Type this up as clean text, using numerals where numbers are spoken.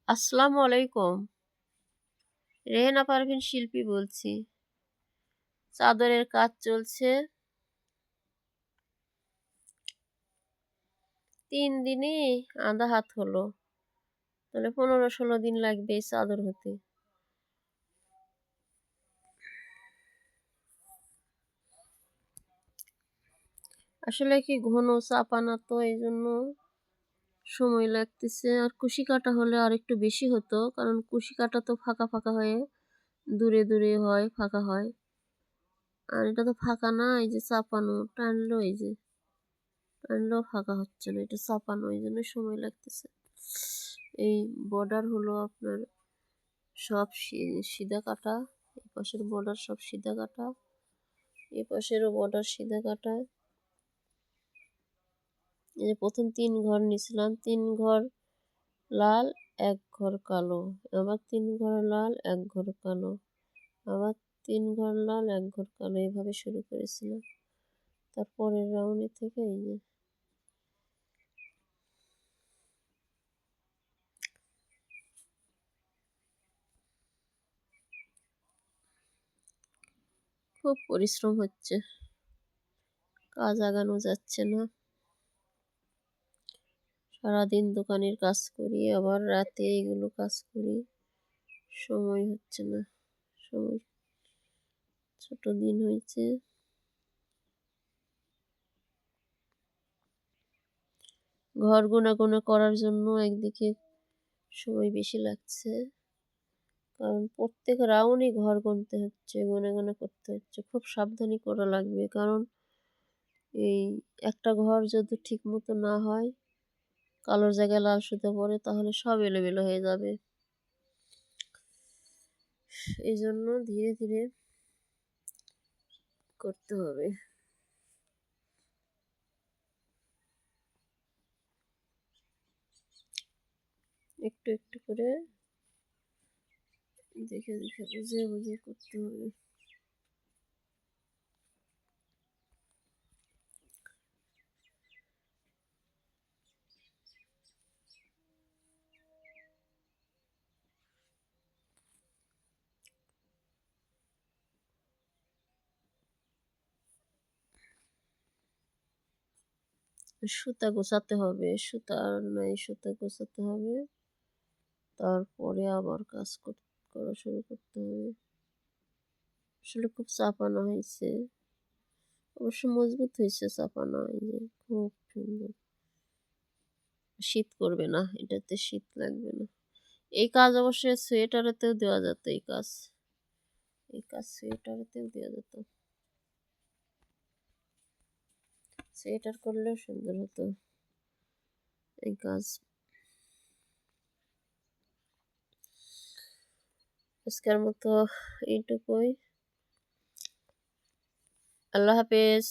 আসসালামু আলাইকুম। রেহেনা পারভীন শিল্পী বলছি। চাদরের কাজ চলছে। ৩ দিনে আধা হাত হলো। তাহলে ১৫-১৬ দিন লাগবে এই চাদর হতে। আসলে কি ঘন চাপানা তো এইজন্য সময় লাগতেছে। আর কুশি কাটা হলে আরেকটু বেশি হতো। কারণ কুশি কাটা তো ফাঁকা, ফাঁকা হয়ে দূরে, দূরে হয়, ফাঁকা হয়। আর এটা তো ফাঁকা না, এই যে চাপানো, টানলো এই যে। টানলেও ফাঁকা হচ্ছে না, এটা চাপানো, এইজন্য সময় লাগতেছে। এই বর্ডার হলো আপনার সব সিধা কাটা, এই পাশের বর্ডার সব সিধা কাটা, এই পাশেরও বর্ডার সিধা কাটা। এই যে প্রথম ৩ ঘর নিছিলাম, ৩ ঘর লাল, ১ ঘর কালো, আবার ৩ ঘর লাল, ১ ঘর কালো, আবার ৩ ঘর লাল, ১ ঘর কালো, এইভাবে শুরু করেছিলাম। তারপরের রাউন্ডে থেকে এই যে খুব পরিশ্রম হচ্ছে, কাজ আগানো যাচ্ছে না। সারাদিন দোকানের কাজ করি, আবার রাতে এগুলো কাজ করি, সময় হচ্ছে না। সময় ছোট দিন হয়েছে। ঘর গোনা করার জন্য একদিকে সময় বেশি লাগছে, কারণ প্রত্যেক রাউন্ডে ঘর গুনতে হচ্ছে, গোনা করতে হচ্ছে, খুব সাবধানে করা লাগবে। কারণ এই একটা ঘর যদি ঠিক মতো না হয়, কালোর জায়গায় লাল সুতো পড়ে, তাহলে সব এলোমেলো হয়ে যাবে। এই জন্য ধীরে ধীরে করতে হবে। একটু একটু করে দেখে দেখে বুঝে বুঝে করতে হবে। সুতা গোছাতে হবে, সুতা আর নাই, সুতা গোছাতে হবে, তারপরে আবার কাজ করা শুরু করতে হবে। আসলে খুব চাপানো হয়েছে, অবশ্য মজবুত হয়েছে চাপানো, এই যে খুব সুন্দর। শীত করবে না, এটাতে শীত লাগবে না। এই কাজ অবশ্য সোয়েটারেতেও দেওয়া যেত, এই কাজ সোয়েটারেতেও দেওয়া যেত, সোয়েটার করলেও সুন্দর হতো এই কাজ। আজকের মতো এইটুকুই। আল্লাহ হাফেজ।